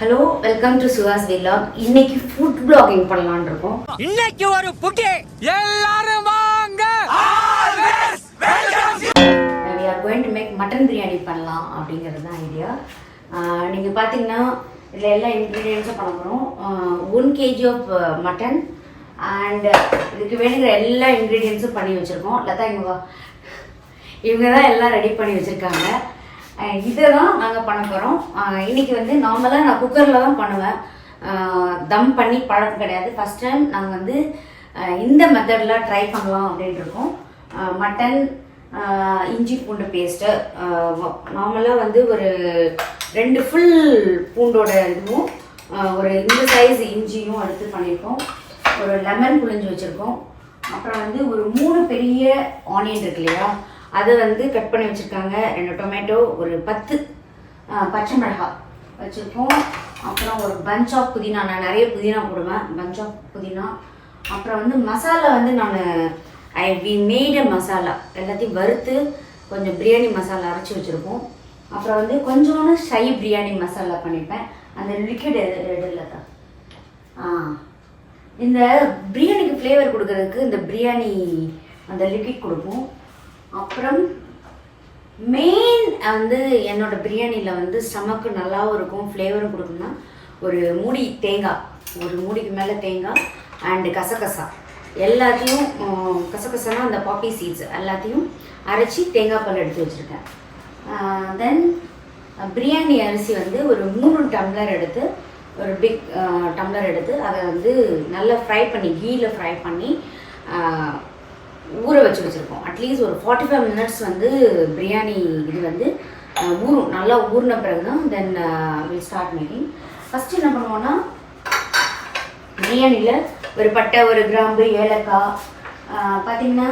Hello, welcome to Suhas vlog. இன்னைக்கு food vlogging பண்ணலாம்னு இருக்கோம். இன்னைக்கு ஒரு புட்டி எல்லாரும் வாங்க. We are going to make mutton biryani பண்ணலாம் அப்படிங்கிறது தான் ஐடியா. நீங்கள் பார்த்தீங்கன்னா இதில் எல்லா இன்க்ரீடியன்ஸும் பண்ண போகிறோம். 1 kg of mutton அண்ட் இதுக்கு வேணுங்கிற எல்லா இன்க்ரீடியன்ஸும் பண்ணி வச்சுருக்கோம். லதா இவங்க தான் எல்லாம் ரெடி பண்ணி வச்சுருக்காங்க. இதை தான் நாங்கள் பண்ண போகிறோம். இன்றைக்கி வந்து நார்மலாக நான் குக்கரில் தான் பண்ணுவேன், தம் பண்ணி பழக்கம் கிடையாது. ஃபஸ்ட் டைம் நாங்கள் வந்து இந்த மெத்தடில் ட்ரை பண்ணலாம் அப்படின்ட்டு இருக்கோம். மட்டன், இஞ்சி பூண்டு பேஸ்ட்டு, நார்மலாக வந்து ஒரு 2 ஃபுல் பூண்டோட இதுவும் ஒரு இந்த சைஸ் இஞ்சியும் எடுத்து பண்ணியிருக்கோம். ஒரு லெமன் புழிஞ்சு வச்சுருக்கோம். அப்புறம் வந்து ஒரு 3 பெரிய ஆனியன் இருக்கு இல்லையா, அதை வந்து கட் பண்ணி வச்சுருக்காங்க. 2 டொமேட்டோ, ஒரு 10 பச்சை மிளகாய் வச்சுருக்கோம். அப்புறம் ஒரு பஞ்ச் ஆஃப் புதினா, நான் நிறைய புதினா போடுவேன், பஞ்ச் ஆஃப் புதினா. அப்புறம் வந்து மசாலா வந்து நான் வி மேட் அ மசாலா எல்லாத்தையும் வறுத்து கொஞ்சம் பிரியாணி மசாலா அரைச்சி வச்சுருக்கோம். அப்புறம் வந்து கொஞ்சோண்டு ஷை பிரியாணி மசாலா பண்ணிப்பேன். அந்த லிக்விட் இல்லை தான் இந்த பிரியாணிக்கு ஃப்ளேவர் கொடுக்கறதுக்கு இந்த பிரியாணி அந்த லிக்விட் கொடுப்போம். அப்புறம் மெயின் வந்து என்னோட பிரியாணியில் வந்து ஸ்டமக்கு நல்லாவும் இருக்கும், ஃப்ளேவரும் கொடுக்கும்னா ஒரு மூடி தேங்காய், ஒரு மூடிக்கு மேலே தேங்காய் அண்டு கசகசா எல்லாத்தையும், கசகசானா அந்த பாப்பி சீட்ஸ் எல்லாத்தையும் அரைச்சி தேங்காய் பால் எடுத்து வச்சுருக்கேன். தென் பிரியாணி அரிசி வந்து ஒரு 3 டம்ளர் எடுத்து, ஒரு பிக் டம்ளர் எடுத்து அதை வந்து நல்லா ஃப்ரை பண்ணி, கீயில் ஃப்ரை பண்ணி ஊற வச்சுருக்கோம். அட்லீஸ்ட் ஒரு 45 மினிட்ஸ் வந்து பிரியாணி இது வந்து ஊறும். நல்லா ஊறின பிறகு தான் then will start making. First என்ன பண்ணுவோன்னா, பிரியாணியில் ஒரு பட்டை, ஒரு கிராம்பு, ஏலக்காய், பார்த்திங்கன்னா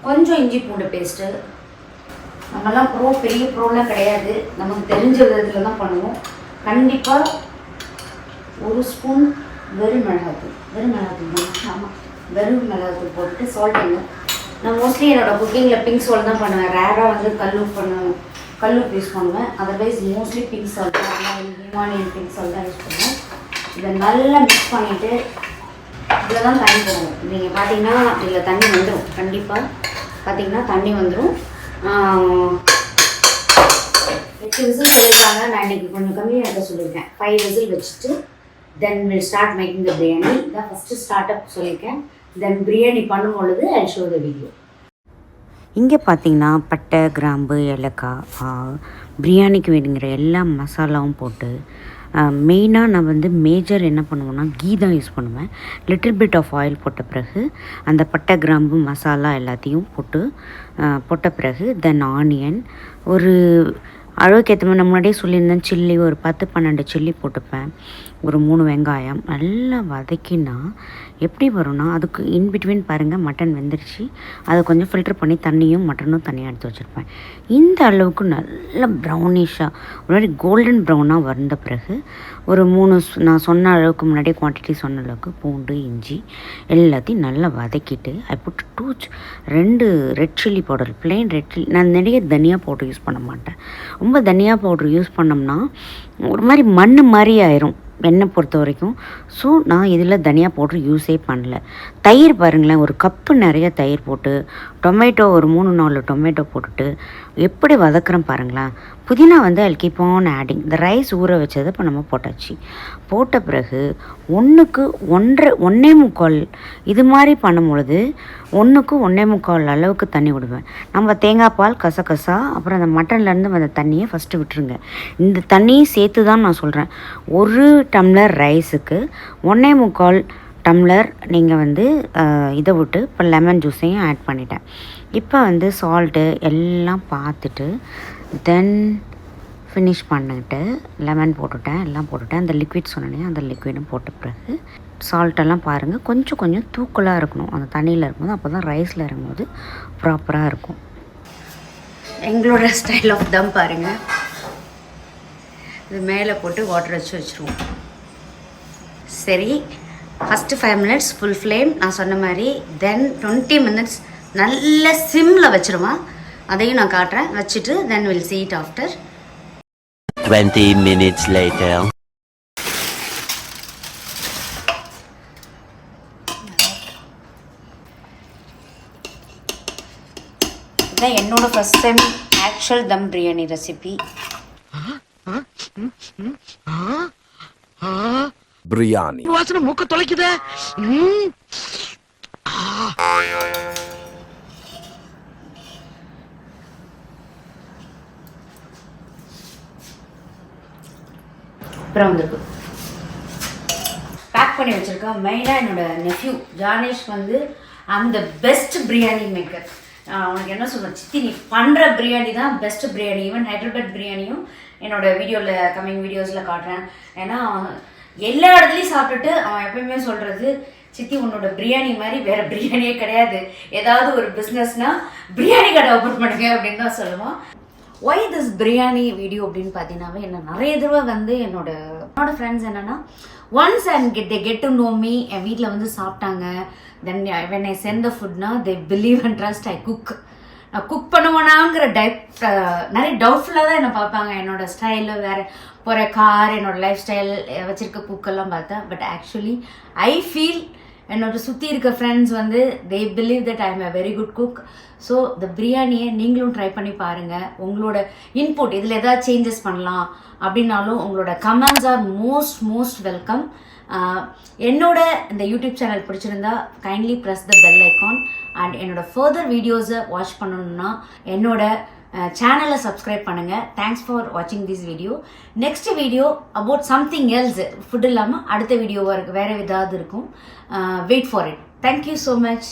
கொஞ்சம் இஞ்சி பூண்டு பேஸ்ட்டு. நம்மலாம் பெரிய ப்ரோலாம் கிடையாது, நமக்கு தெரிஞ்ச விதத்தில் தான் பண்ணுவோம். கண்டிப்பாக 1 ஸ்பூன் வெறும் மிளகாத்தூள் ஆமாம், வெறும் மிளகாத்தூள் போட்டுட்டு சால்ட்டுங்க. நான் மோஸ்ட்லி என்னோடய குக்கிங்கில் பிங்க் சால்ட் தான் பண்ணுவேன். ரேராக வந்து கல்லுப்பு யூஸ் பண்ணுவேன். அதர்வைஸ் மோஸ்ட்லி பிங்க் சால்ட் தான், ஹிமாலயன் பிங்க் சால்ட் தான் யூஸ் பண்ணுவேன். இதை நல்லா மிக்ஸ் பண்ணிவிட்டு இதில் தான் தண்ணி போடுவோம். நீங்கள் பார்த்தீங்கன்னா இதில் தண்ணி வந்துடும், கண்டிப்பாக பார்த்தீங்கன்னா தண்ணி வந்துடும். 8 விசில் சொல்லியிருக்காங்க, நான் இன்றைக்கி கொஞ்சம் கம்மியாக இருக்க சொல்லியிருக்கேன். 5 விசில் வச்சுட்டு then will start making the biryani. இதான் ஃபஸ்ட்டு ஸ்டார்ட் அப் சொல்லியிருக்கேன். தென் பிரியாணி பண்ணும்பொழுது ஐ ஷோ த வீடியோ. இங்கே பார்த்தீங்கன்னா பட்டை, கிராம்பு, ஏலக்காய், பிரியாணிக்கு வேணுங்கிற எல்லா மசாலாவும் போட்டு, மெயினாக நான் வந்து மேஜர் என்ன பண்ணுவேன்னா கீ தான் யூஸ் பண்ணுவேன். லிட்டில் பிட் ஆஃப் ஆயில் போட்ட பிறகு அந்த பட்டை, கிராம்பு, மசாலா எல்லாத்தையும் போட்ட பிறகு தென் ஆனியன், ஒரு அளவுக்கு ஏற்ற மாதிரி நான் முன்னாடியே சொல்லியிருந்தேன், சில்லி ஒரு 10-12 சில்லி போட்டுப்பேன். ஒரு 3 வெங்காயம் நல்லா வதக்கினா எப்படி வரும்னா, அதுக்கு இன்பிட்வீன் பாருங்கள் மட்டன் வெந்துருச்சு. அதை கொஞ்சம் ஃபில்டர் பண்ணி தண்ணியும் மட்டனும் தனியாக எடுத்து வச்சுருப்பேன். இந்த அளவுக்கு நல்ல ப்ரௌனிஷாக ஒரு மாதிரி கோல்டன் ப்ரௌனாக வந்த பிறகு ஒரு 3 நான் சொன்ன அளவுக்கு முன்னாடியே குவான்டிட்டி சொன்ன அளவுக்கு பூண்டு, இஞ்சி எல்லாத்தையும் நல்லா வதக்கிட்டு I put 2 red chilli powder, plain red chilli. நான் நிறைய தனியா பவுடர் யூஸ் பண்ண மாட்டேன். ரொம்ப தனியா பவுடர் யூஸ் பண்ணோம்னா ஒரு மாதிரி மண் மாதிரி ஆயிரும் என்னை பொறுத்த வரைக்கும். ஸோ நான் இதில் தனியா பவுட்ரு யூஸே பண்ணல. தயிர் பாருங்களேன், ஒரு கப்பு நிறைய தயிர் போட்டு, டொமேட்டோ ஒரு 3-4 டொமேட்டோ போட்டுட்டு எப்படி வதக்குறேன் பாருங்களேன். புதினா வந்து I'll keep on adding. இந்த ரைஸ் ஊற வச்சதை இப்போ நம்ம போட்டாச்சு. போட்ட பிறகு 1க்கு 1.25 இது மாதிரி பண்ணும்பொழுது 1க்கு 1.25 அளவுக்கு தண்ணி விடுவேன். நம்ம தேங்காய் பால், கசகசா, அப்புறம் அந்த மட்டன்லேருந்து வந்த தண்ணியை ஃபஸ்ட்டு விட்டுருங்க. இந்த தண்ணியை சேர்த்து தான் நான் சொல்கிறேன். 1 டம்ளர் ரைஸுக்கு 1.25 டம்ளர் நீங்கள் வந்து இதை விட்டு இப்போ லெமன் ஜூஸையும் ஆட் பண்ணிட்டேன். இப்போ வந்து சால்ட்டு எல்லாம் பார்த்துட்டு தென் ஃபினிஷ் பண்ணிட்டு லெமன் போட்டுட்டேன், எல்லாம் போட்டுட்டேன். அந்த லிக்விட் சொன்னேன், அந்த லிக்விடும் போட்ட பிறகு சால்ட்டெல்லாம் பாருங்கள் கொஞ்சம் தூக்கலாக இருக்கணும் அந்த தண்ணியில் இருக்கும்போது, அப்போ தான் ரைஸில் இறங்கும்போது ப்ராப்பராக இருக்கும். எங்களோட ஸ்டைல் ஆஃப் தம் பாருங்கள். இது மேலே போட்டு வாட்டர் வச்சுருவோம். சரி, ஃபஸ்ட்டு 5 மினிட்ஸ் ஃபுல் ஃப்ளேம் நான் சொன்ன மாதிரி. தென் 20 மினிட்ஸ் நல்ல சிம்மில் வச்சுருவேன். அதையும் நான் காட்டுறேன். வச்சுட்டு then will see it after. 20 minutes later. இதுதான் என்னோட ஃபர்ஸ்ட் டைம் ஆக்சுவல் தம் பிரியாணி ரெசிபி. பிரியாணி வாசனை மூக்க தொலைக்குதே. அப்புறம் வந்துருக்கு பேக் பண்ணி வச்சுருக்கேன். மெயினாக என்னோட நெஃப்யூ ஜானேஷ் வந்து அந்த பெஸ்ட் பிரியாணி மேக்கர். அவனுக்கு என்ன சொல்கிறேன், சித்தி நீ பண்ணுற பிரியாணி தான் பெஸ்ட் பிரியாணி. ஈவன் ஹைதராபாத் பிரியாணியும் என்னோட வீடியோவில் கம்மிங் வீடியோஸில் காட்டுறேன். ஏன்னா எல்லா இடத்துலையும் சாப்பிட்டுட்டு அவன் எப்பயுமே சொல்கிறது, சித்தி உன்னோட பிரியாணி மாதிரி வேறு பிரியாணியே கிடையாது, ஏதாவது ஒரு பிஸ்னஸ்னால் பிரியாணி கடை ஓப்பன் பண்ணுங்க அப்படின்னு தான் சொல்லுவான். ஒய் திஸ் பிரியாணி வீடியோ அப்படின்னு பார்த்தீங்கன்னாவே என்ன நிறைய தடவை வந்து என்னோட ஃப்ரெண்ட்ஸ் என்னென்னா once and they get to know me, என் வீட்டில் வந்து சாப்பிட்டாங்க, then when I sent the ஃபுட்னா they believe and trust I cook. நான் குக் பண்ணுவேனாங்கிற நிறைய டவுட்ஃபுல்லாக தான் என்னை பார்ப்பாங்க. என்னோடய ஸ்டைலில் வேறு போகிற கார், என்னோடய லைஃப் ஸ்டைல் வச்சுருக்க குக்கெல்லாம் பார்த்தேன். பட் ஆக்சுவலி ஐ ஃபீல் என்னோட சுற்றி இருக்க ஃப்ரெண்ட்ஸ் வந்து they believe that I am a very good cook. So இந்த பிரியாணியை நீங்களும் ட்ரை பண்ணி பாருங்கள். உங்களோட இன்புட் இதில் எதாவது சேஞ்சஸ் பண்ணலாம் அப்படின்னாலும் உங்களோட கமெண்ட்ஸ் ஆர் மோஸ்ட் வெல்கம். என்னோட இந்த யூடியூப் சேனல் பிடிச்சிருந்தா kindly press the bell icon. And என்னோட ஃபர்தர் வீடியோஸை வாட்ச் பண்ணணுன்னா என்னோட சேனலை சப்ஸ்கிரைப் பண்ணுங்கள். தேங்க்ஸ் ஃபார் வாட்சிங் this video. Next video about something else, food இல்லாமல் அடுத்த வீடியோவாக இருக்குது, வேறு ஏதாவது இருக்கும். Wait for it. Thank you so much.